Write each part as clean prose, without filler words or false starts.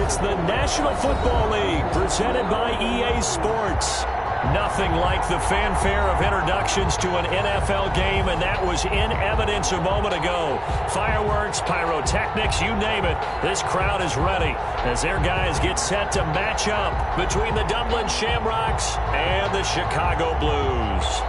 It's the National Football League presented by EA Sports. Nothing like the fanfare of introductions to an NFL game, and that was in evidence a moment ago. Fireworks, pyrotechnics, you name it. This crowd is ready as their guys get set to match up between the Dublin Shamrocks and the Chicago Blues.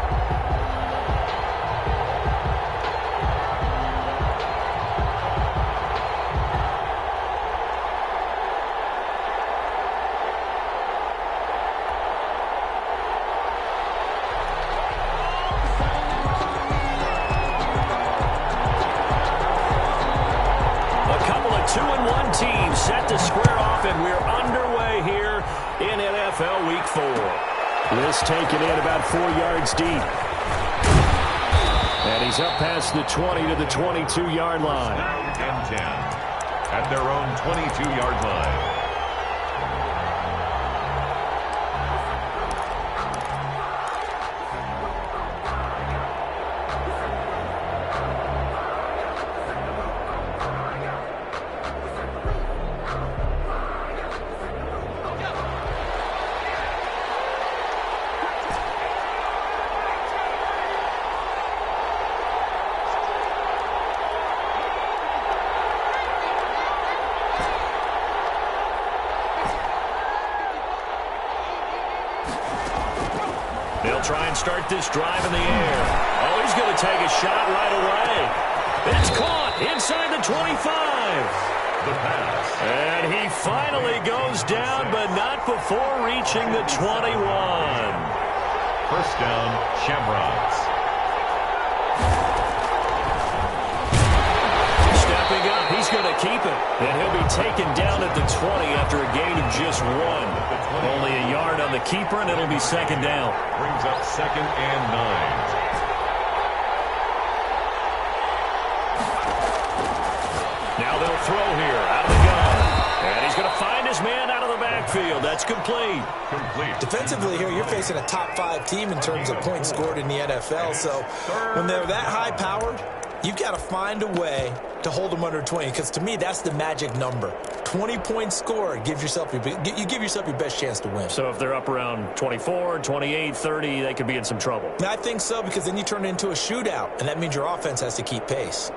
This taken in about 4 yards deep. And he's up past the 20 to the 22-yard line. And 10 at their own 22-yard line. They'll try and start this drive in the air. Oh, he's going to take a shot right away. It's caught inside the 25. The pass. And he finally goes down, but not before reaching the 21. First down, Shamrocks. Stepping up, he's going to keep it. And he'll be taken down at the 20 after a gain of just 1. Only a yard on the keeper, and it'll be second down. Brings up 2nd and 9. Now they'll throw here out of the gun. And he's going to find his man out of the backfield. That's complete. Defensively here, you're facing a top-5 team in terms of points scored in the NFL. So when they're that high-powered, you've got to find a way to hold them under 20, because to me, that's the magic number. 20 points scored, you give yourself your best chance to win. So if they're up around 24, 28, 30, they could be in some trouble. I think so, because then you turn it into a shootout, and that means your offense has to keep pace.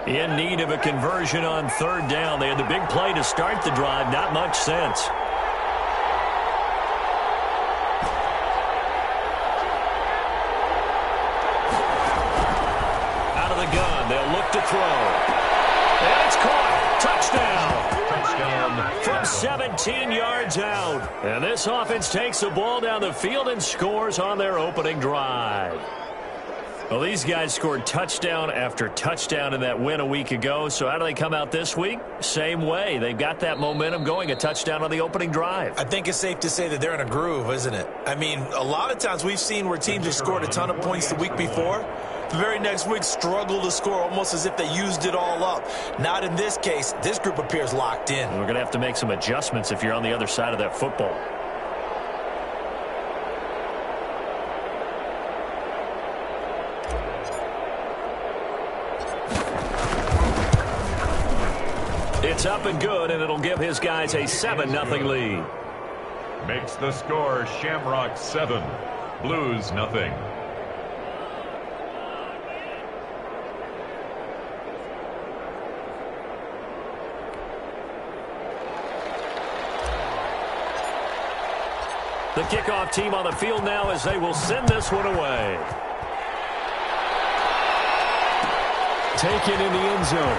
In need of a conversion on 3rd down. They had the big play to start the drive. Not much sense. Out of the gun, they'll look to throw. And it's caught. Touchdown. From 17 yards out. And this offense takes the ball down the field and scores on their opening drive. Well, these guys scored touchdown after touchdown in that win a week ago. So how do they come out this week? Same way. They've got that momentum going, a touchdown on the opening drive. I think it's safe to say that they're in a groove, isn't it? I mean, a lot of times we've seen where teams have scored a ton of points the week before. The very next week struggle to score, almost as if they used it all up. Not in this case. This group appears locked in. We're going to have to make some adjustments if you're on the other side of that football. It's up and good, and it'll give his guys a 7-0 lead. Makes the score Shamrock 7, Blues 0. The kickoff team on the field now as they will send this one away. Taken in the end zone.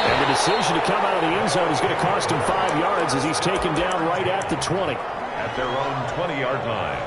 And the decision to come out of the end zone is going to cost him 5 yards as he's taken down right at the 20. At their own 20-yard line.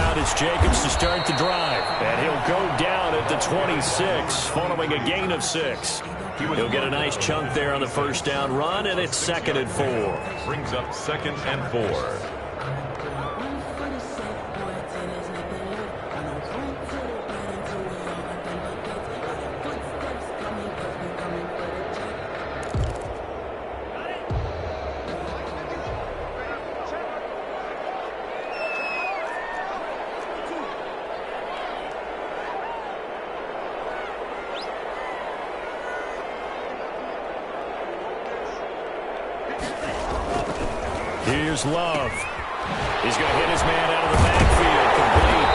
out is Jacobs to start the drive. And he'll go down at the 26 following a gain of 6. He'll get a nice chunk there on the first down run, and it's 2nd and 4. Brings up 2nd and 4. Here's Love. He's going to hit his man out of the backfield. Complete.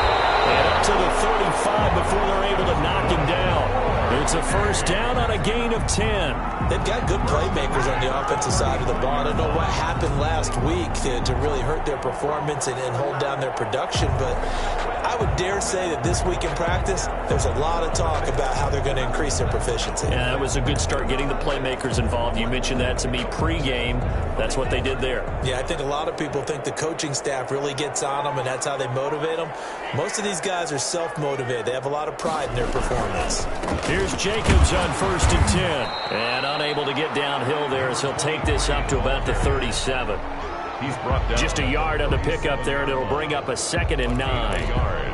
And up to the 35 before they're able to knock him down. It's a first down on a gain of 10. They've got good playmakers on the offensive side of the ball. I don't know what happened last week to really hurt their performance and hold down their production, but I would dare say that this week in practice, there's a lot of talk about how they're going to increase their proficiency. Yeah, that was a good start getting the playmakers involved. You mentioned that to me pregame. That's what they did there. Yeah, I think a lot of people think the coaching staff really gets on them, and that's how they motivate them. Most of these guys are self-motivated. They have a lot of pride in their performance. Here's Jacobs on 1st and 10. And unable to get downhill there as he'll take this up to about the 37. He's brought down. Just a yard on the pickup there, and it'll bring up a 2nd and 9.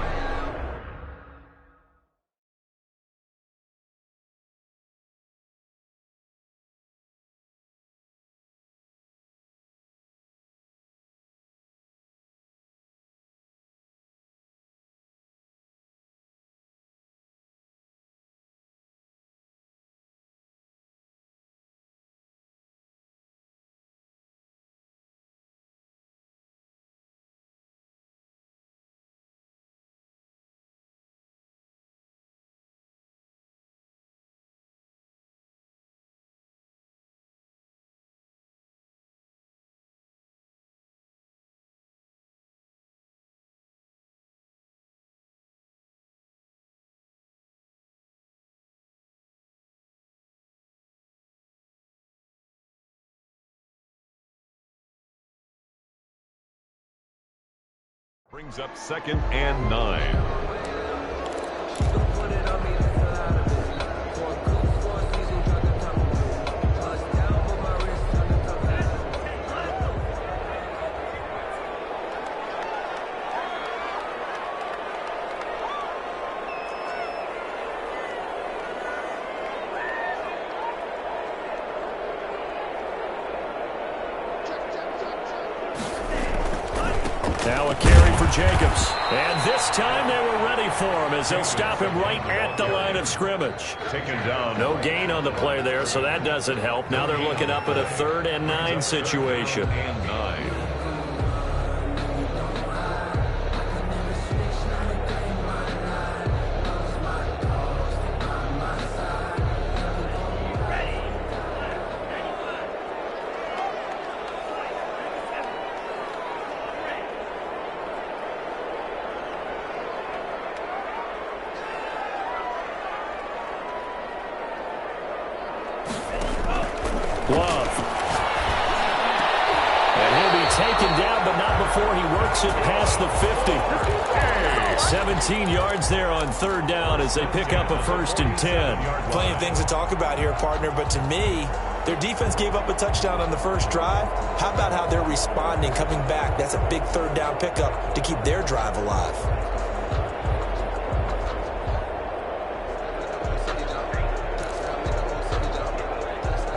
Brings up 2nd and 9. Now a carry for Jacobs. And this time they were ready for him as they'll stop him right at the line of scrimmage. Taken down. No gain on the play there, so that doesn't help. Now they're looking up at a 3rd and 9 situation. 3rd and 9. Love. And he'll be taken down, but not before he works it past the 50. 17 yards there on 3rd down as they pick up a 1st and 10. Plenty of things to talk about here, partner, but to me, their defense gave up a touchdown on the first drive. How about how they're responding, coming back? That's a big 3rd down pickup to keep their drive alive.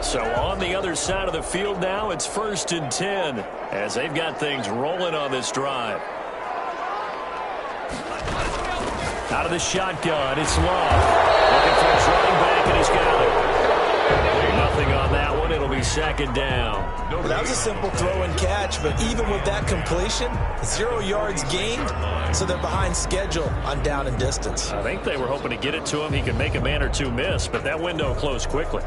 So on the other side of the field now, it's 1st and 10 as they've got things rolling on this drive. Out of the shotgun, it's Love. Looking for his running back, and he's got it. Nothing on that one. It'll be 2nd down. Well, that was a simple throw and catch, but even with that completion, 0 yards gained, so they're behind schedule on down and distance. I think they were hoping to get it to him. He could make a man or two miss, but that window closed quickly.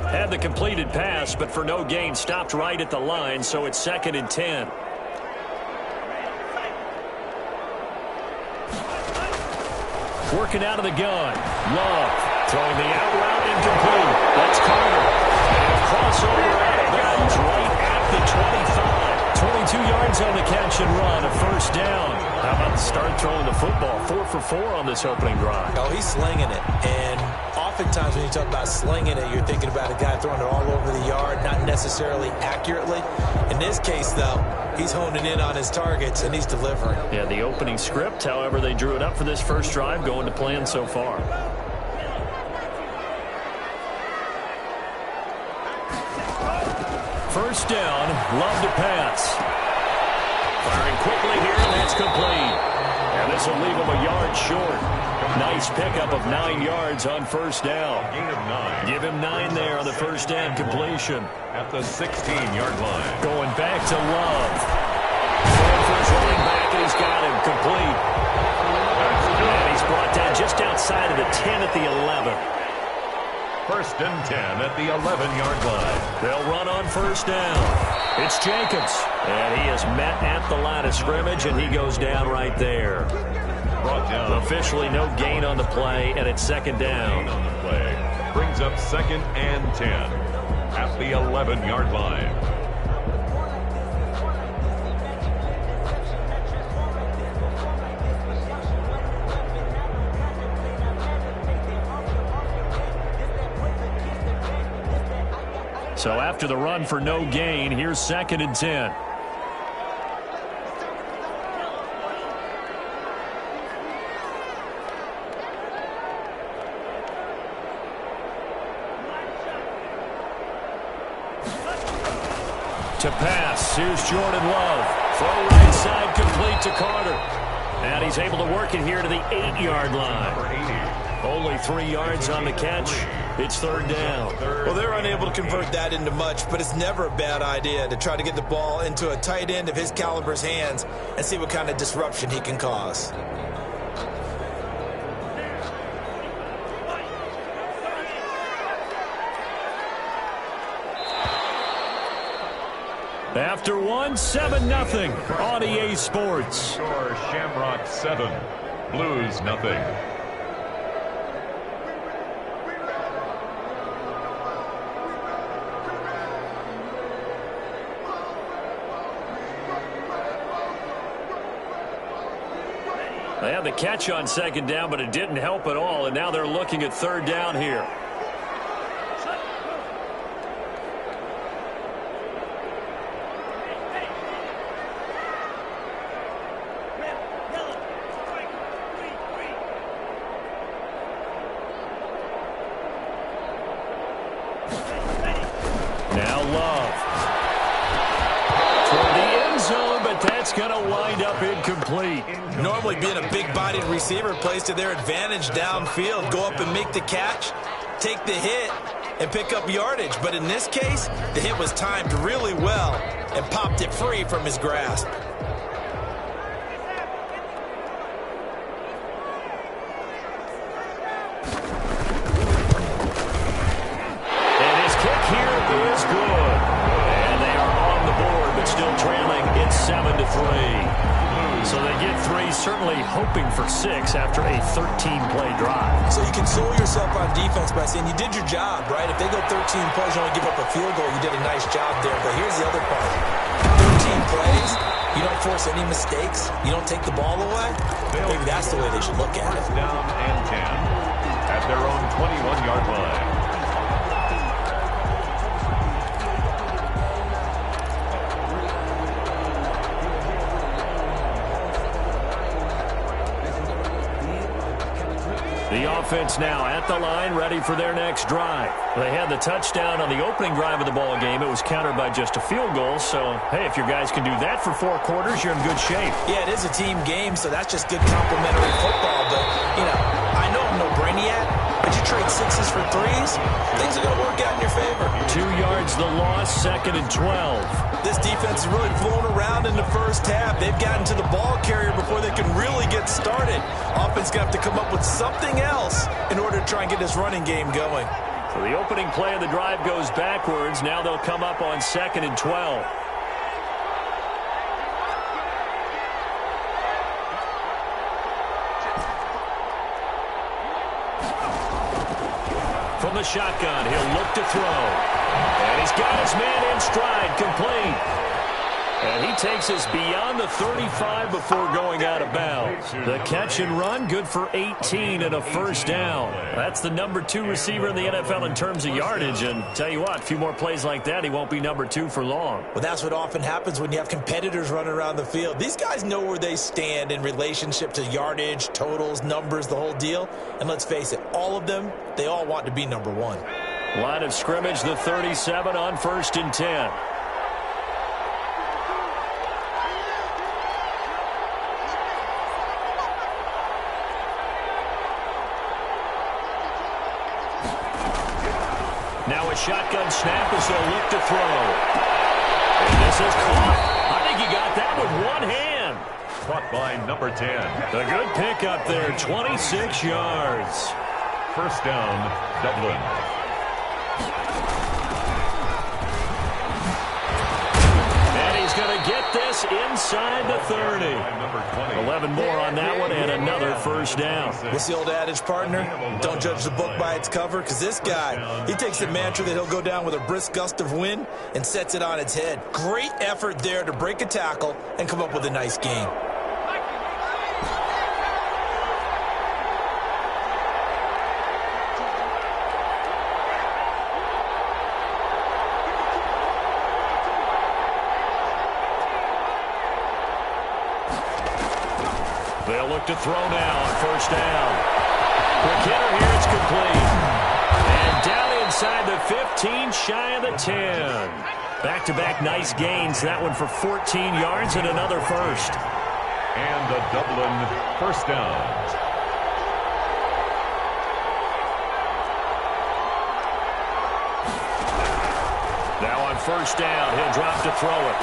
Had the completed pass, but for no gain, stopped right at the line, so it's 2nd and 10. Working out of the gun. Love throwing the out route incomplete. That's Carter. crossover out of bounds right at the 25. 22 yards on the catch and run, a first down. How about the start throwing the football? 4 for 4 on this opening drive. Oh, he's slinging it. And oftentimes when you talk about slinging it, you're thinking about a guy throwing it all over the yard, not necessarily accurately. In this case, though, he's honing in on his targets, and he's delivering. Yeah, the opening script, however, they drew it up for this first drive, going to plan so far. First down, Love to pass. Firing quickly here, and that's complete. And this will leave him a yard short. Nice pickup of 9 yards on first down. Gain of 9. Give him 9 there on the first down completion. At the 16-yard line. Going back to Love. Throwing for his running back, and he's got him complete. And he's brought down just outside of the 10 at the 11. First and 10 at the 11-yard line. They'll run on first down. It's Jacobs. And he is met at the line of scrimmage, and he goes down right there. Brought down. Officially no gain on the play, and it's second down. On the play. Brings up second and 10 at the 11-yard line. So after the run for no gain, here's second and 10. To pass, here's Jordan Love. Throw right side, complete to Carter. And he's able to work it here to the 8-yard line. Only 3 yards on the catch. It's third down. Well, they're unable to convert that into much, but it's never a bad idea to try to get the ball into a tight end of his caliber's hands and see what kind of disruption he can cause. After 7-0 on EA Sports. Score Shamrock 7, Blues nothing. They had the catch on second down, but it didn't help at all, and now they're looking at third down here. Now Love. Toward the end zone, but that's going to wind up incomplete. Normally being a big-bodied receiver plays to their advantage downfield. Go up and make the catch, take the hit, and pick up yardage. But in this case, the hit was timed really well and popped it free from his grasp. And his kick here is good. And they are on the board, but still trailing. It's 7-3. So they get 3, certainly hoping for 6 after a 13-play drive. So you console yourself on defense by saying you did your job, right? If they go 13 plays, you only give up a field goal, you did a nice job there. But here's the other part. 13 plays, you don't force any mistakes, you don't take the ball away. Maybe that's the way they should look at it. First down and 10 at their own 21-yard line. The offense now at the line, ready for their next drive. They had the touchdown on the opening drive of the ball game. It was countered by just a field goal. So, hey, if your guys can do that for 4 quarters, you're in good shape. Yeah, it is a team game, so that's just good complimentary football. But, you know, I know I'm no brainiac, but you trade 6s for 3s, things are going to work out in your favor. 2 yards the loss, second and 12. This defense is really flown around in the first half. They've gotten to the ball carrier before they can really get started. Offense going to have to come up with something else in order to try and get this running game going. So the opening play of the drive goes backwards. Now they'll come up on second and 12. From the shotgun. He'll look to throw. And he's got his man in stride, complete. And he takes us beyond the 35 before going out of bounds. The catch and run, good for 18 and a first down. That's the number 2 receiver in the NFL in terms of yardage. And tell you what, a few more plays like that, he won't be number 2 for long. Well, that's what often happens when you have competitors running around the field. These guys know where they stand in relationship to yardage, totals, numbers, the whole deal. And let's face it, all of them, they all want to be number 1. Line of scrimmage, the 37 on 1st and 10. Now a shotgun snap as they'll look to throw. And this is caught. I think he got that with one hand. Caught by number 10. A good pickup there, 26 yards. First down, Dublin. And he's going to get this inside the 30. 11 more on that one and another first down. What's the old adage, partner? Don't judge the book by its cover, because this guy, he takes the mantra that he'll go down with a brisk gust of wind and sets it on its head. Great effort there to break a tackle and come up with a nice gain. They'll look to throw now on first down. Quick hitter here, it's complete. And down inside the 15, shy of the 10. Back-to-back nice gains. That one for 14 yards and another first. And the Dublin first down. Now on first down, he'll drop to throw it.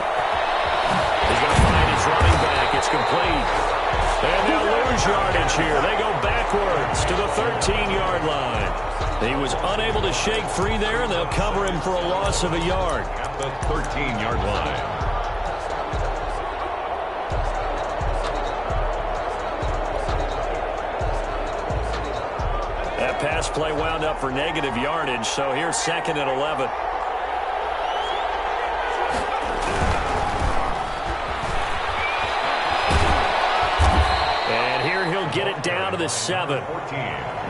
He's going to find his running back. It's complete. And they'll lose yardage here. They go backwards to the 13-yard line. He was unable to shake free there, and they'll cover him for a loss of a yard. At the 13-yard line. That pass play wound up for negative yardage, so here's 2nd and 11. Get it down to the 7.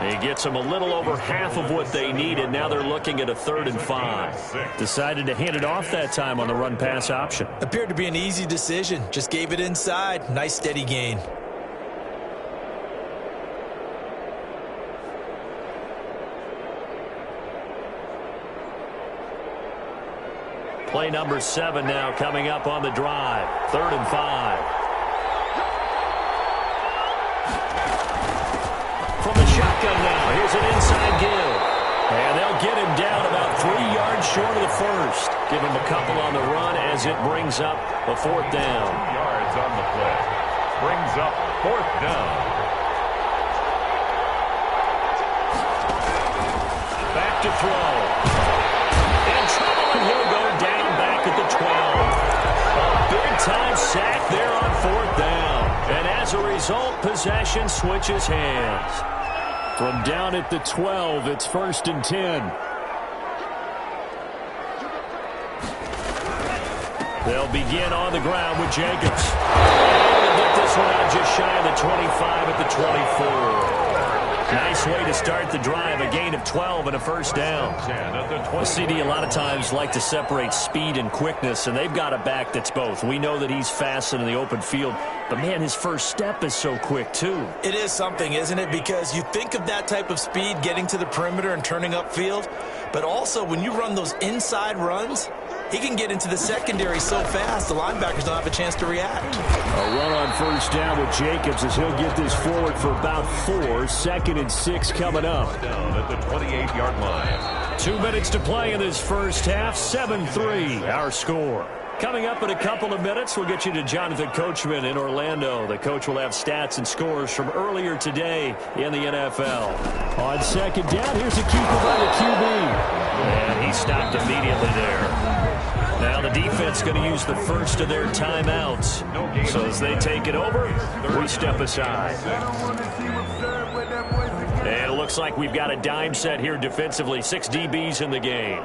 He gets them a little over half of what they needed. Now they're looking at a 3rd and 5. Decided to hand it off that time on the run-pass option. Appeared to be an easy decision. Just gave it inside. Nice steady gain. Play number 7 now coming up on the drive. 3rd and 5. From the shotgun now. Here's an inside give. And they'll get him down about 3 yards short of the first. Give him a couple on the run as it brings up a 4th down. 2 yards on the play. Brings up 4th down. Back to throw. In trouble, and he'll go down back at the 12. Big-time sack there on 4th down. And as a result, possession switches hands. From down at the 12, it's 1st and 10. They'll begin on the ground with Jacobs. And they'll get this one out just shy of the 25 at the 24. Nice way to start the drive, a gain of 12 and a first down. The CD a lot of times like to separate speed and quickness, and they've got a back that's both. We know that he's fast in the open field, but man, his first step is so quick too. It is something, isn't it? Because you think of that type of speed getting to the perimeter and turning upfield, but also when you run those inside runs, he can get into the secondary so fast the linebackers don't have a chance to react. A run on first down with Jacobs as he'll get this forward for about 4. 2nd and 6 coming up. Down at the 28-yard line. 2 minutes to play in this first half. 7-3 our score. Coming up in a couple of minutes, we'll get you to Jonathan Coachman in Orlando. The coach will have stats and scores from earlier today in the NFL. On 2nd down, here's a keeper by the QB. And he stopped immediately there. Now the defense going to use the first of their timeouts. So as they take it over, we step aside. And look looks like we've got a dime set here defensively. 6 DBs in the game.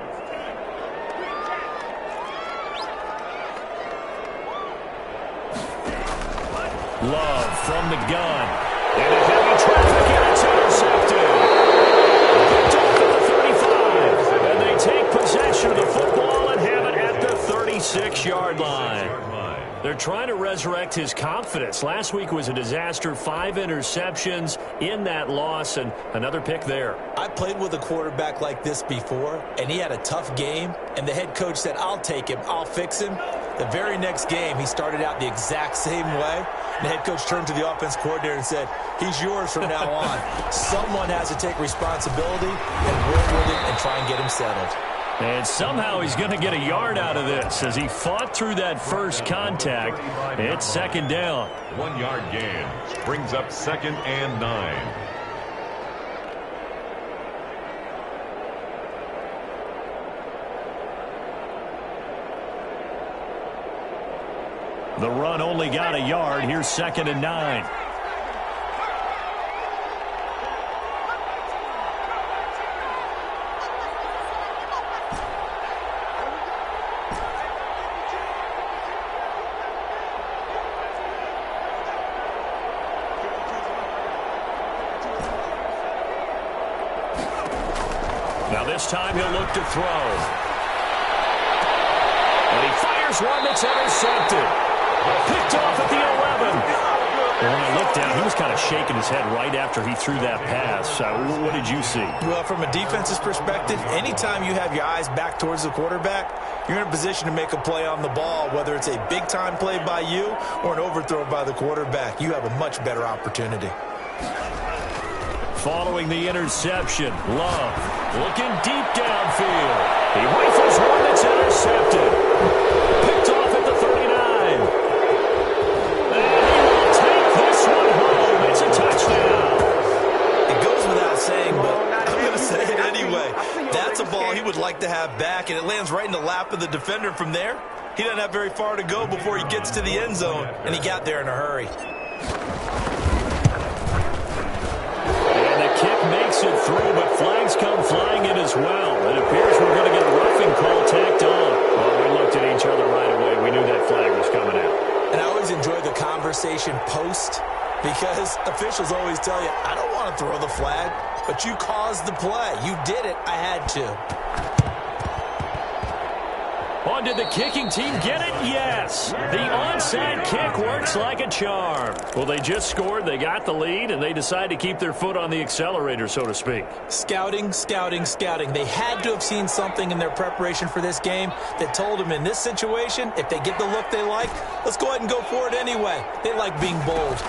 Love from the gun. And a heavy traffic, and it's intercepted. Picked off at the 35. And they take possession of the football and have it at the 36-yard line. They're trying to resurrect his confidence. Last week was a disaster. 5 interceptions in that loss, and another pick there. I played with a quarterback like this before, and he had a tough game, and the head coach said, I'll take him, I'll fix him. The very next game, he started out the exact same way. And the head coach turned to the offense coordinator and said, he's yours from now on. Someone has to take responsibility and work with him and try and get him settled. And somehow he's going to get a yard out of this as he fought through that first contact. It's second down. 1-yard gain brings up 2nd and 9. The run only got a yard. Here's 2nd and 9. Now this time he'll look to throw. And he fires one that's intercepted. Picked off at the 11. And when I looked down, he was kind of shaking his head right after he threw that pass. What did you see? Well, from a defense's perspective, anytime you have your eyes back towards the quarterback, you're in a position to make a play on the ball, whether it's a big-time play by you or an overthrow by the quarterback. You have a much better opportunity. Following the interception, Love looking deep downfield. He rifles one that's intercepted. Picked off at the 39. And he will take this one home. It's a touchdown. It goes without saying, but I'm going to say it anyway. That's a ball he would like to have back, and it lands right in the lap of the defender from there. He doesn't have very far to go before he gets to the end zone, and he got there in a hurry. Makes it through, but flags come flying in as well. It appears we're going to get a roughing call tacked on. Well, we looked at each other right away. We knew that flag was coming out. And I always enjoy the conversation post because officials always tell you, I don't want to throw the flag, but you caused the play. You did it. I had to. On did the kicking team get it? Yes. The onside kick works like a charm. Well, they just scored, they got the lead, and they decide to keep their foot on the accelerator, so to speak. Scouting, scouting, scouting. They had to have seen something in their preparation for this game that told them in this situation, if they get the look they like, let's go ahead and go for it anyway. They like being bold.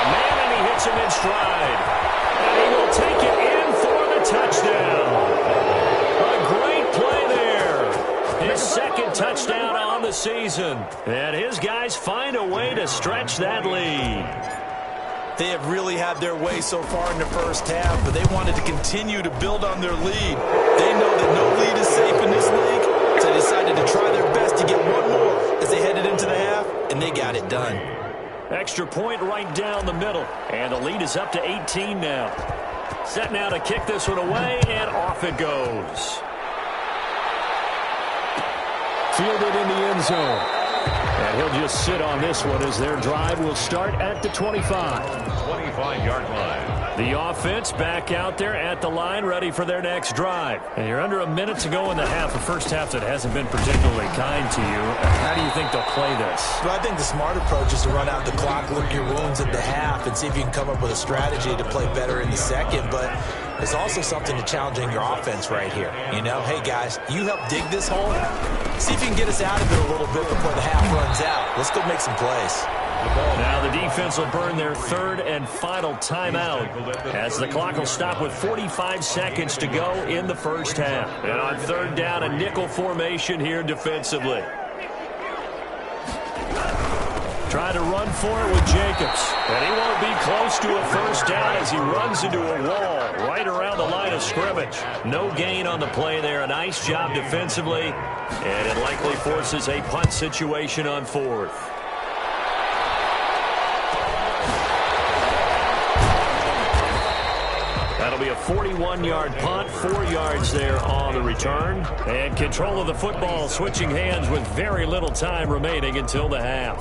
Man, and he hits him in stride. And he will take it in for the touchdown. His second touchdown on the season. And his guys find a way to stretch that lead. They have really had their way so far in the first half, but they wanted to continue to build on their lead. They know that no lead is safe in this league, so they decided to try their best to get one more as they headed into the half, and they got it done. Extra point right down the middle, and the lead is up to 18 now. Set now to kick this one away, and off it goes. Fielded in the end zone. And he'll just sit on this one as their drive will start at the 25. 25-yard line. The offense back out there at the line, ready for their next drive. And you're under a minute to go in the half, a first half that hasn't been particularly kind to you. How do you think they'll play this? Well, I think the smart approach is to run out the clock, lick your wounds at the half, and see if you can come up with a strategy to play better in the second. But there's also something to challenging your offense right here. You know, hey, guys, you help dig this hole. See if you can get us out of it a little bit before the half runs out. Let's go make some plays. Now the defense will burn their third and final timeout as the clock will stop with 45 seconds to go in the first half. And on third down, a nickel formation here defensively. Trying to run for it with Jacobs. And he won't be close to a first down as he runs into a wall right around the line of scrimmage. No gain on the play there. A nice job defensively. And it likely forces a punt situation on fourth. be a 41-yard punt, 4 yards there on the return. And control of the football switching hands with very little time remaining until the half.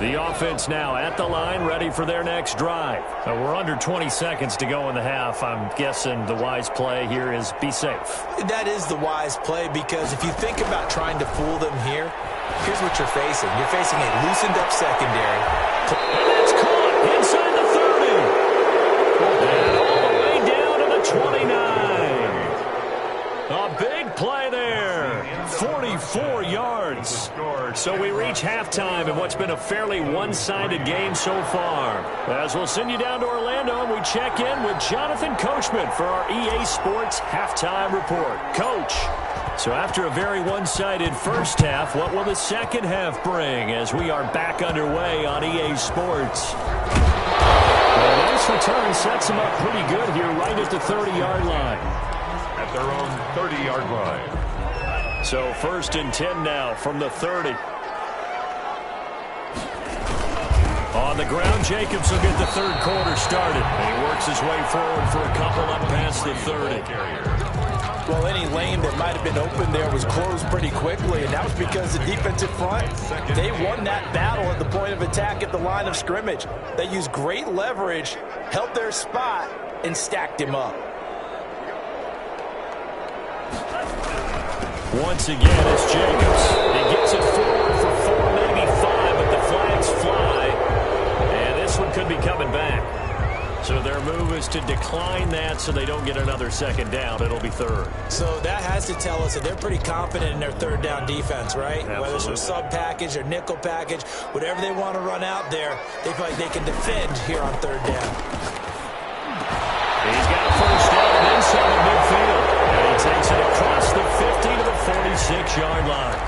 The offense now at the line, ready for their next drive. We're under 20 seconds to go in the half. I'm guessing the wise play here is be safe. That is the wise play, because if you think about trying to fool them here, here's what you're facing. You're facing a loosened-up secondary. And that's caught inside the 30. And all the way down to the 29. A big play there. 44 yards. So we reach halftime in what's been a fairly one-sided game so far. As we'll send you down to Orlando, and we check in with Jonathan Coachman for our EA Sports Halftime Report. Coach. So after a very one-sided first half, what will the second half bring as we are back underway on EA Sports? A nice return sets them up pretty good here right at the 30-yard line. At their own 30-yard line. So 1st and 10 now from the 30. On the ground, Jacobs will get the third quarter started. And he works his way forward for a couple up past the 30. Well, any lane that might have been open there was closed pretty quickly, and that was because the defensive front, they won that battle at the point of attack at the line of scrimmage. They used great leverage, held their spot, and stacked him up. Once again, it's Jacobs. He gets it forward for 4, maybe 5, but the flags fly. And this one could be coming back. So their move is to decline that so they don't get another second down. It'll be third. So that has to tell us that they're pretty confident in their third down defense, right? Absolutely. Whether it's a sub package or nickel package, whatever they want to run out there, they feel like they can defend here on third down. He's got a first down inside the midfield. And he takes it across the 50 to the 46-yard line.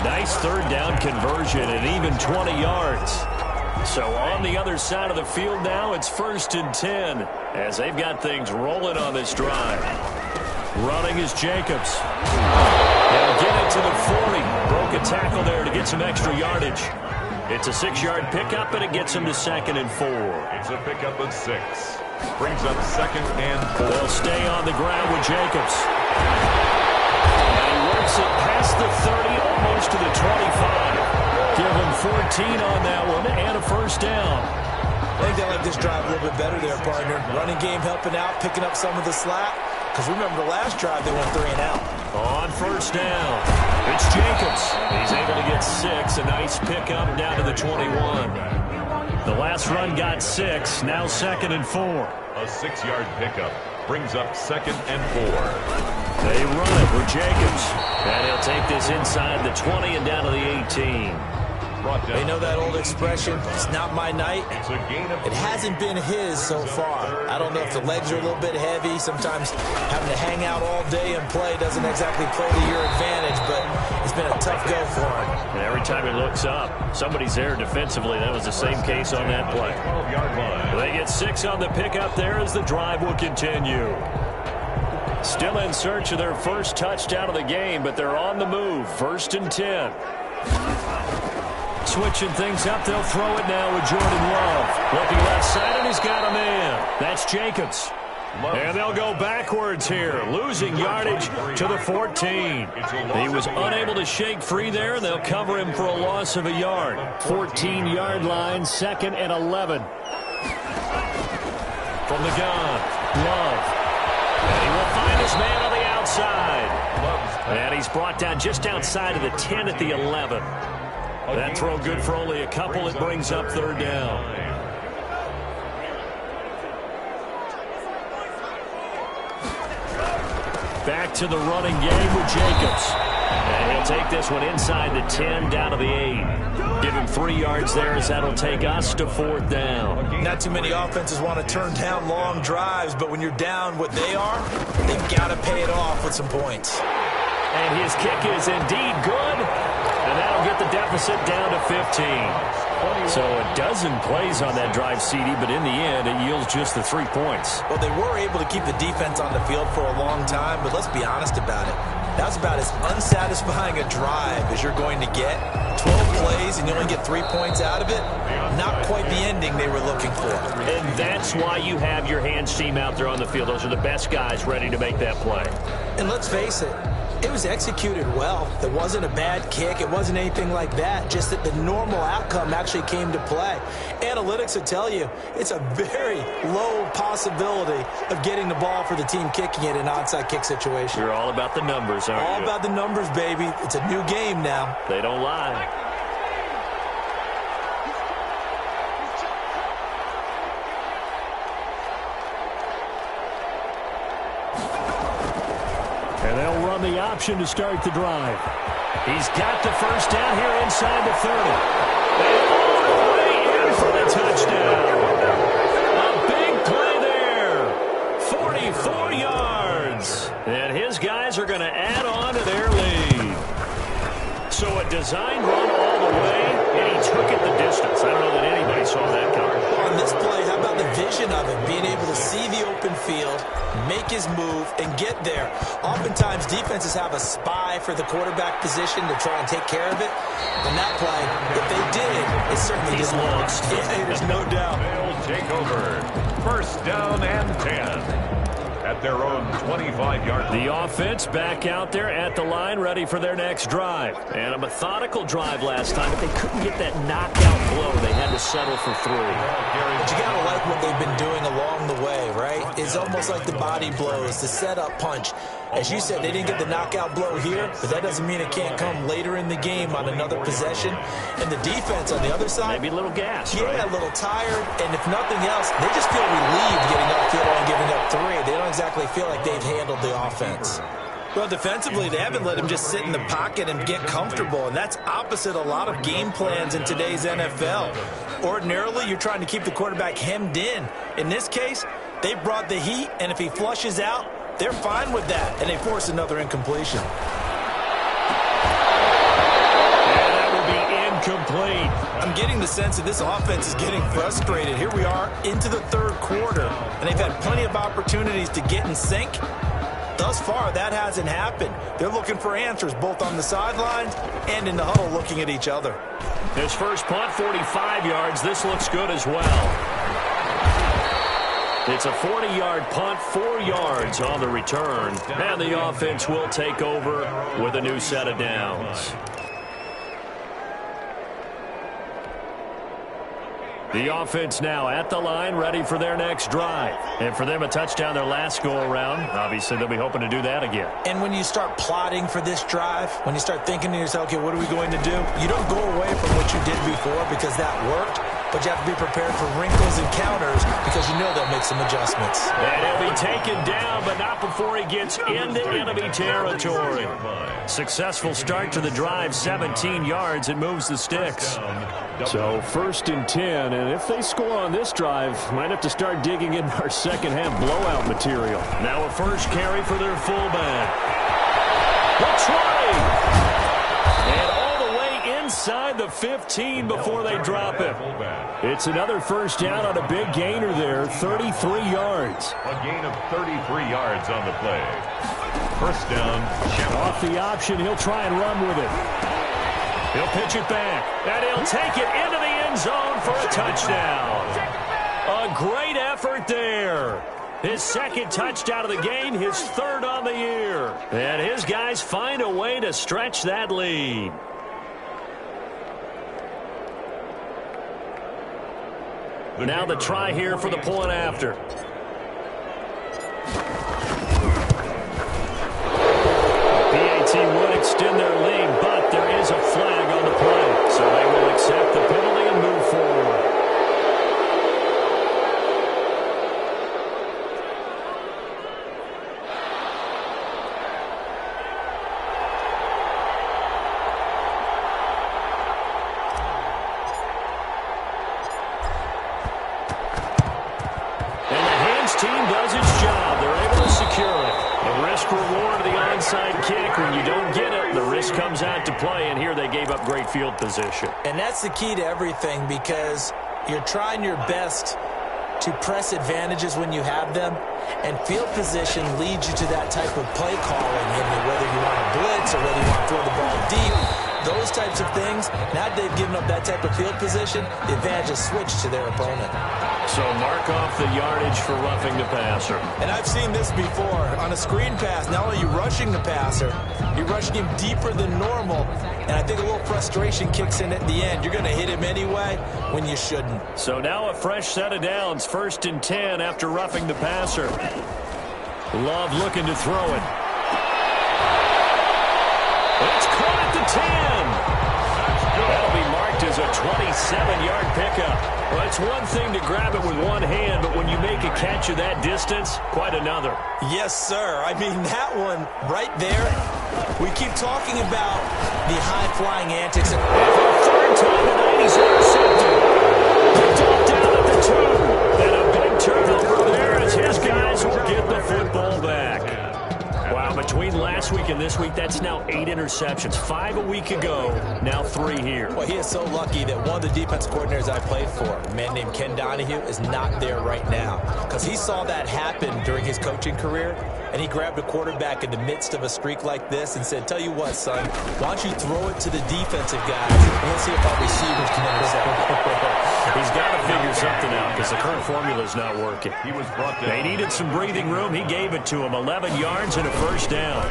Nice third down conversion and even 20 yards. So on the other side of the field now, it's 1st and 10 as they've got things rolling on this drive. Running is Jacobs. They'll get it to the 40. Broke a tackle there to get some extra yardage. It's a 6-yard pickup, and it gets him to 2nd and 4. It's a pickup of 6. Brings up 2nd and 4. They'll stay on the ground with Jacobs. And he works it past the 30, almost to the 25. Give him 14 on that one and a first down. I think they like this drive a little bit better there, partner. Running game helping out, picking up some of the slack. Because remember, the last drive they went 3 and out. On first down, it's Jacobs. He's able to get 6. A nice pickup down to the 21. The last run got 6. Now 2nd and 4. A 6-yard pickup. Brings up 2nd and 4. They run it with Jacobs. And he'll take this inside the 20 and down to the 18. They know that old expression, it's not my night. It's a gain of It hasn't been his so far. I don't know if the legs are a little bit heavy. Sometimes having to hang out all day and play doesn't exactly play to your advantage, but it's been a tough go for him. And every time he looks up, somebody's there defensively. That was the same case on that play. 12-yard line. They get 6 on the pickup there as the drive will continue. Still in search of their first touchdown of the game, but they're on the move. 1st and 10. Switching things up, they'll throw it now with Jordan Love. Looking left side, and he's got a man. That's Jacobs. And they'll go backwards here, losing yardage to the 14. He was unable to shake free there, and they'll cover him for a loss of a yard. 14-yard line, 2nd and 11. From the gun, Love. And he will find his man on the outside. And he's brought down just outside of the 10 at the 11. That throw good for only a couple. It brings up 3rd down. Back to the running game with Jacobs. And he'll take this one inside the 10, down to the 8. Give him 3 yards there as that'll take us to 4th down. Not too many offenses want to turn down long drives, but when you're down what they are, they've got to pay it off with some points. And his kick is indeed good. And that'll get the deficit down to 15. So a dozen plays on that drive, CD, but in the end, it yields just the 3 points. Well, they were able to keep the defense on the field for a long time, but let's be honest about it. That was about as unsatisfying a drive as you're going to get. 12 plays and you only get 3 points out of it. Not quite the ending they were looking for. And that's why you have your hands team out there on the field. Those are the best guys ready to make that play. And let's face it, it was executed well. There wasn't a bad kick. It wasn't anything like that. Just that the normal outcome actually came to play. Analytics will tell you it's a very low possibility of getting the ball for the team kicking it in an onside kick situation. You're all about the numbers, aren't you? All about the numbers, baby. It's a new game now. They don't lie. And they'll run the option to start the drive. He's got the first down here inside the 30. And all the way in for the touchdown. A big play there. 44 yards. And his guys are going to add on to their lead. So a designed run all the way, and he took it the distance. I don't know that anybody saw that coming. On this play, how about the vision of it? Being able to see the open field, make his move, and get there. Oftentimes, defenses have a spy for the quarterback position to try and take care of it. On that play, if they did, it certainly He's didn't work. lost. Yeah, there's no doubt. They'll take over. First down and 10. At their own 25-yard line. The offense back out there at the line, ready for their next drive. And a methodical drive last time, but they couldn't get that knockout blow. They had to settle for 3. But you got to like what they've been doing along the way, right? It's almost like the body blows, the setup punch. As you said, they didn't get the knockout blow here, but that doesn't mean it can't come later in the game on another possession. And the defense on the other side, Maybe a little gas, yeah, right? a little tired. And if nothing else, they just feel relieved getting upfield and giving up 3. They don't exactly feel like they've handled the offense. Well, defensively, they haven't let him just sit in the pocket and get comfortable, and that's opposite a lot of game plans in today's NFL. Ordinarily, you're trying to keep the quarterback hemmed in. In this case, they brought the heat, and if he flushes out, they're fine with that, and they force another incompletion. And that will be incomplete. I'm getting the sense that this offense is getting frustrated. Here we are into the third quarter, and they've had plenty of opportunities to get in sync. Thus far, that hasn't happened. They're looking for answers both on the sidelines and in the huddle looking at each other. His first punt, 45 yards. This looks good as well. It's a 40-yard punt, 4 yards on the return. And the offense will take over with a new set of downs. The offense now at the line, ready for their next drive. And for them, a touchdown their last go-around. Obviously, they'll be hoping to do that again. And when you start plotting for this drive, when you start thinking to yourself, okay, what are we going to do? You don't go away from what you did before because that worked, but you have to be prepared for wrinkles and counters because you know they'll make some adjustments. And he'll be taken down, but not before he gets into enemy territory. Successful start to the drive, 17 yards. It moves the sticks. So first and 10, and if they score on this drive, might have to start digging in our second half blowout material. Now a first carry for their fullback. Looks right. And all the way inside the 15 before they drop it. It's another first down on a big gainer there, 33 yards. A gain of 33 yards on the play. First down, Off the option, he'll try and run with it. He'll pitch it back, and he'll take it into the end zone for a touchdown. A great effort there. His second touchdown of the game, his third on the year. And his guys find a way to stretch that lead. Now the try here for the point after. PAT would extend their lead, but there is a flag on the play. So they will accept the penalty and move forward. And the hands team does its job. They're able to secure it. The risk reward of the onside kick. When you don't get it, the risk comes out to play, and here they gave up great field position. And that's the key to everything because you're trying your best to press advantages when you have them, and field position leads you to that type of play calling, whether you want to or whether you want to throw the ball deep, those types of things, now that they've given up that type of field position, the advantage has switched to their opponent. So mark off the yardage for roughing the passer. And I've seen this before. On a screen pass, not only are you rushing the passer, you're rushing him deeper than normal. And I think a little frustration kicks in at the end. You're going to hit him anyway when you shouldn't. So now a fresh set of downs. 1st and 10 after roughing the passer. Love looking to throw it. It's caught at the 10. That'll be marked as a 27-yard pickup. Well, it's one thing to grab it with one hand, but when you make a catch of that distance, quite another. Yes, sir. I mean, that one right there, we keep talking about the high-flying antics. And for the 3rd time tonight, he's intercepted. Picked off down at the 2. And a big turnover there as his guys will get the football back. Wow, between last week and this week, that's now 8 interceptions. 5 a week ago, now 3 here. Well, he is so lucky that one of the defense coordinators I played for, a man named Ken Donahue, is not there right now. Because he saw that happen during his coaching career, and he grabbed a quarterback in the midst of a streak like this and said, tell you what, son, why don't you throw it to the defensive guys, and let's see if our receivers can intercept. He's got to figure something out because the current formula is not working. He was brought down. They needed some breathing room. He gave it to him. 11 yards and a first down.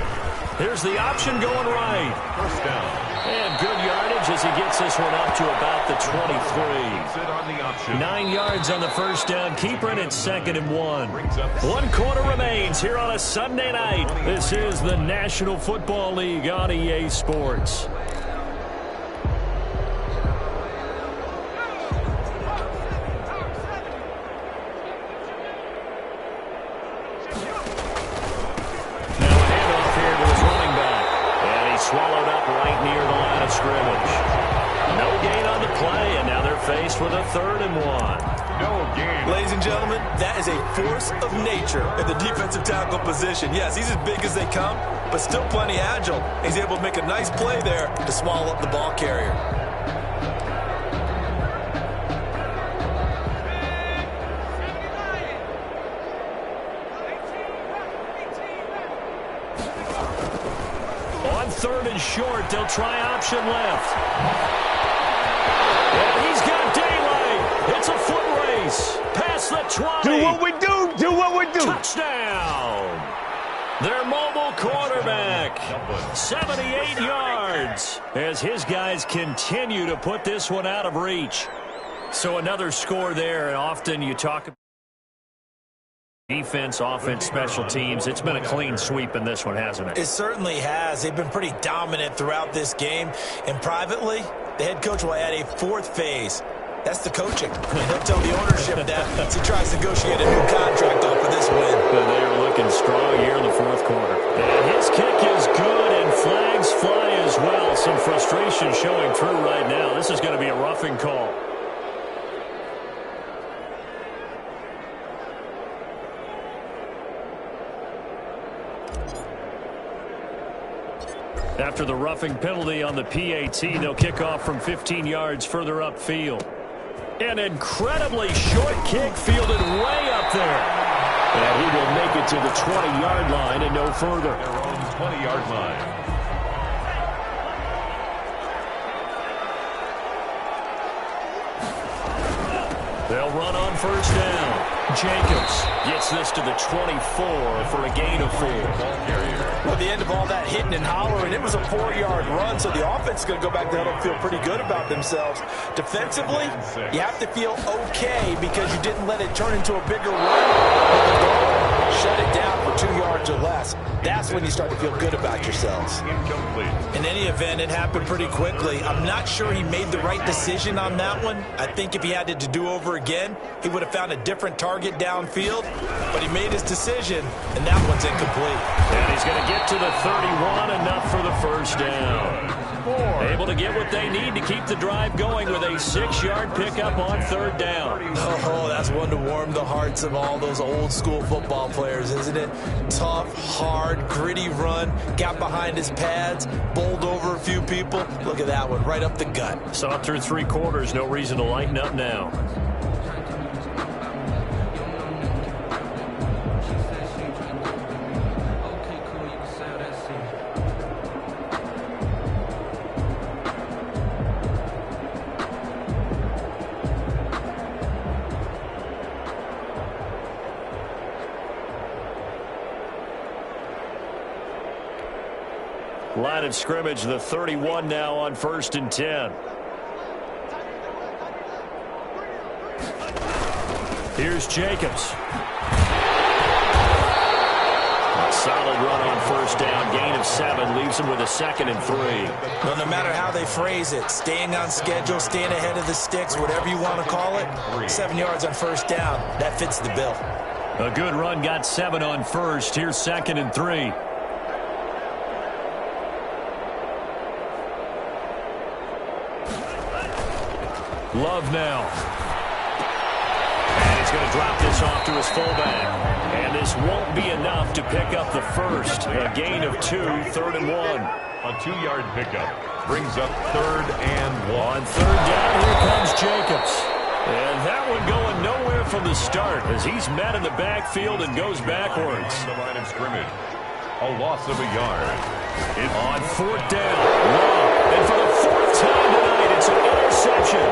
Here's the option going right. First down. And good yardage as he gets this one up to about the 23. Sit on the option. 9 yards on the first down. Keeper it at 2nd and 1. 1 quarter remains here on a Sunday night. This is the National Football League on EA Sports. Swallowed up right near the line of scrimmage. No gain on the play, and now they're faced with a 3rd and 1. No gain. Ladies and gentlemen, that is a force of nature in the defensive tackle position. Yes, he's as big as they come, but still plenty agile. He's able to make a nice play there to swallow up the ball carrier. On 3rd and short, they'll try option left. And he's got daylight. It's a foot race. Past the 20. Do what we do. Do what we do. Touchdown. Their mobile quarterback. 78 yards. As his guys continue to put this one out of reach. So another score there. And often you talk about defense, offense, special teams. It's been a clean sweep in this one, hasn't it? It certainly has. They've been pretty dominant throughout this game. And privately, the head coach will add a 4th phase. That's the coaching. And he'll tell the ownership that as he tries to negotiate a new contract off of this win. They are looking strong here in the 4th quarter. And his kick is good, and flags fly as well. Some frustration showing through right now. This is going to be a roughing call. After the roughing penalty on the PAT, they'll kick off from 15 yards further upfield. An incredibly short kick fielded way up there. And he will make it to the 20-yard line and no further. Their own 20-yard line. They'll run on first down. Jacobs gets this to the 24 for a gain of 4. Well, at the end of all that hitting and hollering, it was a 4-yard run, so the offense is going to go back to huddle and feel pretty good about themselves. Defensively, you have to feel okay because you didn't let it turn into a bigger run. Shut it down for 2 yards or less. That's when you start to feel good about yourselves. Incomplete. In any event, it happened pretty quickly. I'm not sure he made the right decision on that one. I think if he had it to do over again, he would have found a different target downfield. But he made his decision, and that one's incomplete. And he's going to get to the 31, enough for the first down. Able to get what they need to keep the drive going with a 6-yard pickup on 3rd down. Oh, that's one to warm the hearts of all those old school football players, isn't it? Tough, hard, gritty run, got behind his pads, bowled over a few people. Look at that one, right up the gut. Saw it through 3 quarters, no reason to lighten up now. Line of scrimmage, the 31 now on 1st and 10. Here's Jacobs. A solid run on 1st down. Gain of 7 leaves him with a 2nd and 3. Well, no matter how they phrase it, staying on schedule, staying ahead of the sticks, whatever you want to call it, 7 yards on 1st down, that fits the bill. A good run, got 7 on 1st. Here's 2nd and 3. Love now. And he's going to drop this off to his fullback. And this won't be enough to pick up the first. A gain of 2, 3rd and 1. A 2-yard pickup brings up 3rd and 1. On 3rd down, here comes Jacobs. And that one going nowhere from the start as he's met in the backfield and goes backwards. On the line of scrimmage. A loss of a yard. On 4th down. Love. And for the 4th time tonight, it's an interception.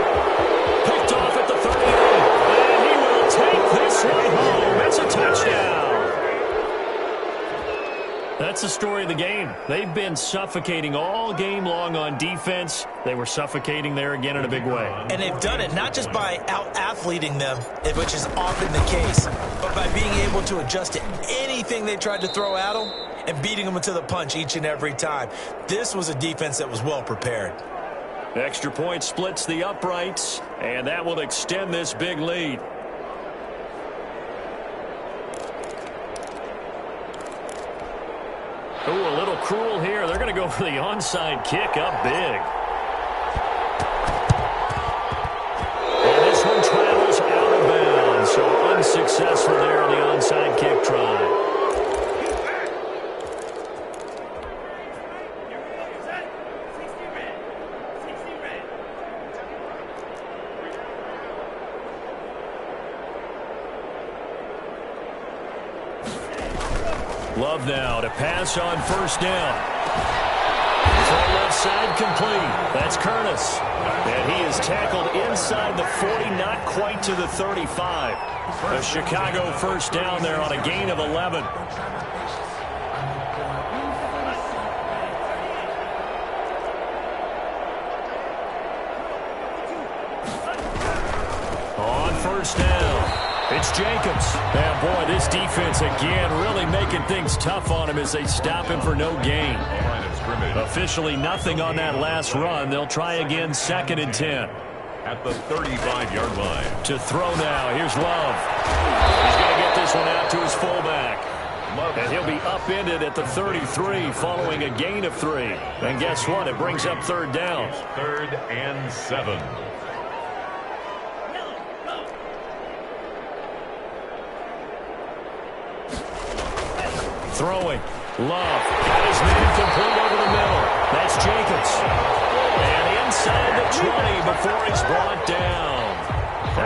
Picked off at the 38. And he will take this one home. It's a touchdown. That's the story of the game. They've been suffocating all game long on defense. They were suffocating there again in a big way. And they've done it not just by out-athleting them, which is often the case, but by being able to adjust to anything they tried to throw at them and beating them to the punch each and every time. This was a defense that was well prepared. Extra point splits the uprights, and that will extend this big lead. Ooh, a little cruel here. They're going to go for the onside kick up big. And this one travels out of bounds, so unsuccessful there on the onside kick try. Love now to pass on 1st down. From left side complete. That's Curtis. And he is tackled inside the 40, not quite to the 35. A Chicago 1st down there on a gain of 11. On 1st down. It's Jacobs. And boy, this defense again really making things tough on him as they stop him for no gain. Officially nothing on that last run. They'll try again 2nd and 10. At the 35-yard line. To throw now. Here's Love. He's going to get this one out to his fullback. And he'll be upended at the 33 following a gain of 3. And guess what? It brings up 3rd down. 3rd and 7. Throwing. Love. Got his man complete over the middle. That's Jacobs. And inside the 20 before he's brought down.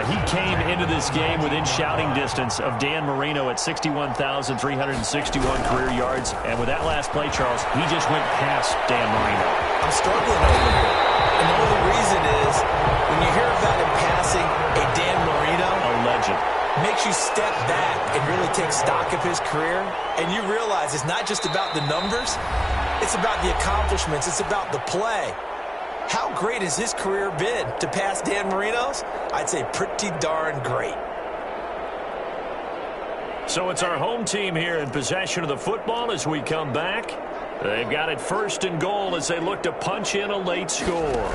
He came into this game within shouting distance of Dan Marino at 61,361 career yards. And with that last play, Charles, he just went past Dan Marino. I'm struggling over here. And the only reason is when you hear about him passing a Dan Marino, A legend. makes you step back and really take stock of his career, and you realize it's not just about the numbers, it's about the accomplishments, it's about the play. How great has his career been to pass Dan Marino's? I'd say pretty darn great. So it's our home team here in possession of the football as we come back. They've got it 1st and goal as they look to punch in a late score.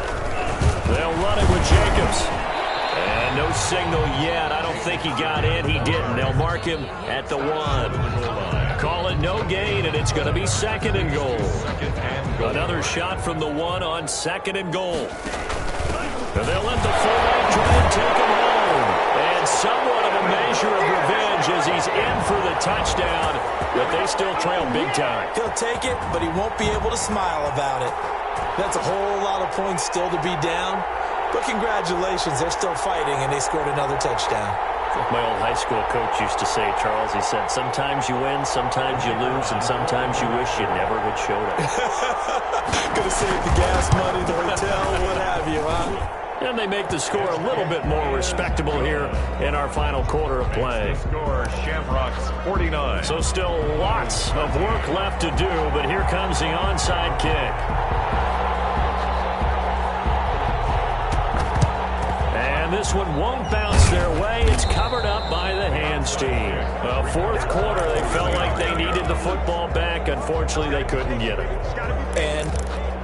They'll run it with Jacobs. And no signal yet. I don't think he got in. He didn't. They'll mark him at the 1. Call it no gain, and it's going to be 2nd and goal. Another shot from the 1 on 2nd and goal. And they'll let the fullback try and take him home. And somewhat of a measure of revenge as he's in for the touchdown, but they still trail big time. He'll take it, but he won't be able to smile about it. That's a whole lot of points still to be down. But congratulations, they're still fighting, and they scored another touchdown. Like my old high school coach used to say, Charles, he said, sometimes you win, sometimes you lose, and sometimes you wish you never had showed up. Gonna save the gas money, the hotel, what have you, huh? And they make the score a little bit more respectable here in our final quarter of play. Score, Shamrocks 49. So still lots of work left to do, but here comes the onside kick. And this one won't bounce their way. It's covered up by the hands team. Well, fourth quarter, they felt like they needed the football back. Unfortunately, they couldn't get it. And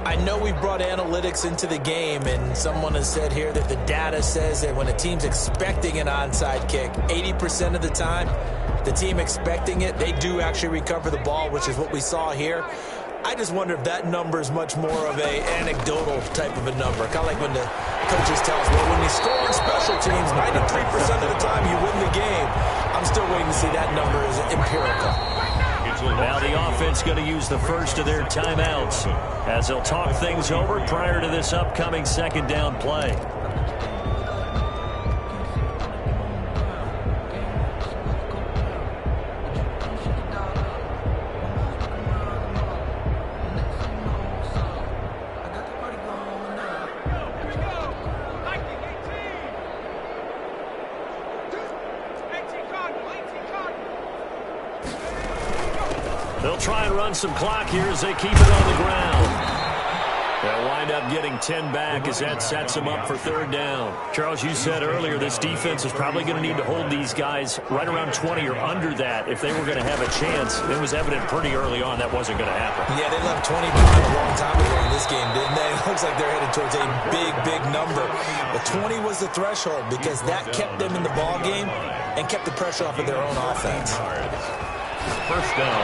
I know we brought analytics into the game, and someone has said here that the data says that when a team's expecting an onside kick, 80% of the time, the team expecting it, they do actually recover the ball, which is what we saw here. I just wonder if that number is much more of a anecdotal type of a number. Kind of like when the coaches tell us, well, when you score on special teams, 93% of the time you win the game. I'm still waiting to see that number as empirical. Now the offense going to use the first of their timeouts as they'll talk things over prior to this upcoming second down play. They'll try and run some clock here as they keep it on the ground. They'll wind up getting 10 back as that sets them up for third down. Charles, you said earlier this defense is probably going to need to hold these guys right around 20 or under that if they were going to have a chance. It was evident pretty early on that wasn't going to happen. Yeah, they left 20 behind a long time ago in this game, didn't they? It looks like they're headed towards a big, big number. But 20 was the threshold because that kept them in the ball game and kept the pressure off of their own offense. First down.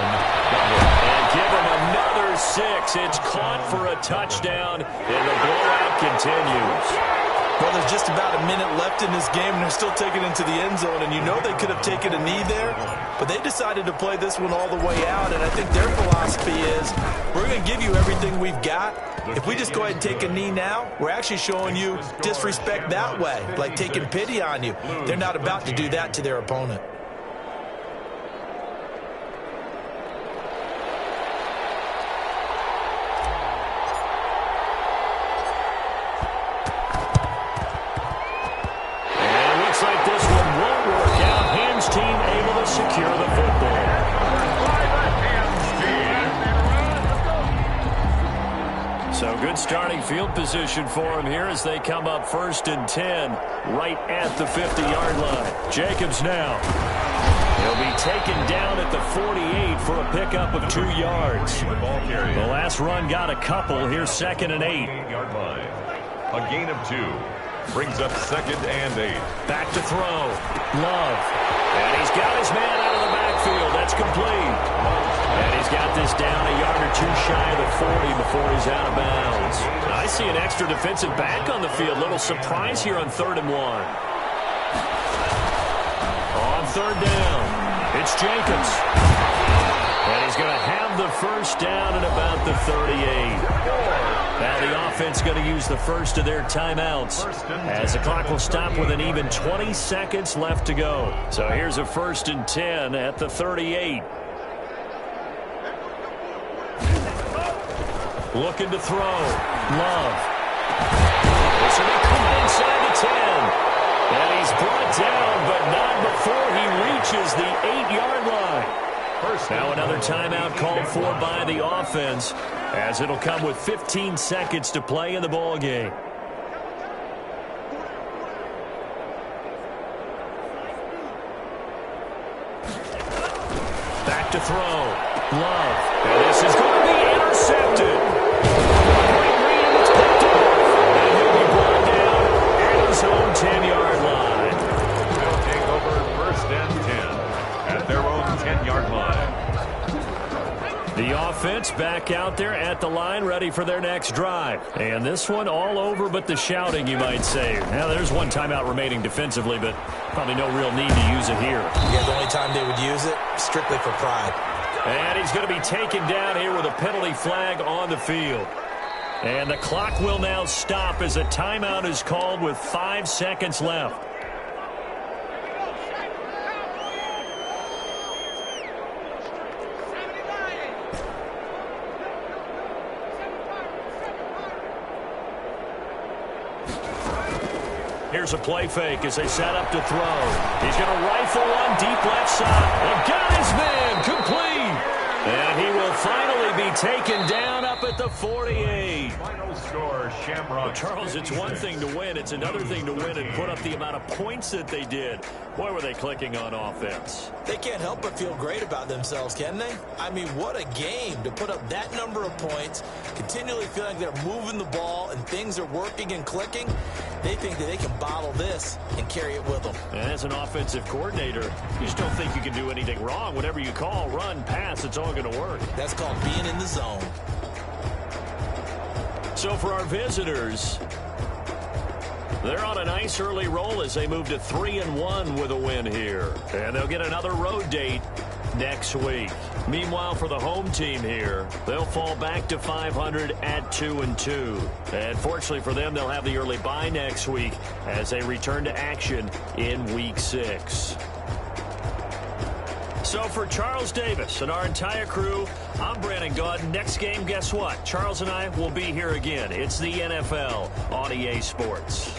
And give them another 6. It's caught for a touchdown, and the blowout continues. Well, there's just about a minute left in this game, and they're still taking it into the end zone. And you know they could have taken a knee there, but they decided to play this one all the way out. And I think their philosophy is, we're going to give you everything we've got. If we just go ahead and take a knee now, we're actually showing you disrespect that way, like taking pity on you. They're not about to do that to their opponent. Secure the football. So good starting field position for him here as they come up 1st and 10 right at the 50-yard line. Jacobs now. He'll be taken down at the 48 for a pickup of 2 yards. The last run got a couple. Here's 2nd and 8. 8-yard line. A gain of 2. Brings up 2nd and 8. Back to throw. Love. And he's got his man out of the backfield. That's complete. And he's got this down a yard or 2 shy of the 40 before he's out of bounds. I see an extra defensive back on the field. Little surprise here on 3rd and 1. On 3rd down, it's Jacobs. And he's going to have the first down at about the 38. Now the offense going to use the first of their timeouts as the clock will stop with an even 20 seconds left to go. So here's a 1st and 10 at the 38. Looking to throw. Love. This will be caught inside the 10. And he's brought down, but not before he reaches the 8-yard line. Now another timeout called for by the offense as it'll come with 15 seconds to play in the ball game. Back to throw. Love. And this is going to be intercepted. Great read, and it's picked off. And he'll be brought down at his own 10-yard line. They'll take over 1st and 10 at their own 10-yard line. The offense back out there at the line, ready for their next drive. And this one all over but the shouting, you might say. Now, there's one timeout remaining defensively, but probably no real need to use it here. Yeah, the only time they would use it, strictly for pride. And he's going to be taken down here with a penalty flag on the field. And the clock will now stop as a timeout is called with 5 seconds left. Here's a play fake as they set up to throw. He's going to rifle one deep left side. And got his man complete. And he will finally be taken down up at the 48. Final score, Shamrock. Well, Charles, it's one thing to win. It's another thing to win and put up the amount of points that they did. Boy, were they clicking on offense. They can't help but feel great about themselves, can they? I mean, what a game to put up that number of points, continually feeling like they're moving the ball and things are working and clicking. They think that they can bottle this and carry it with them. And as an offensive coordinator, you just don't think you can do anything wrong. Whatever you call, run, pass, it's all going to work. That's called being in the zone. So for our visitors, they're on a nice early roll as they move to 3-1 with a win here. And they'll get another road date next week. Meanwhile, for the home team here, they'll fall back to 500 at 2-2. And fortunately for them, they'll have the early bye next week as they return to action in Week 6. So for Charles Davis and our entire crew, I'm Brandon Gaudin. Next game, guess what? Charles and I will be here again. It's the NFL on EA Sports.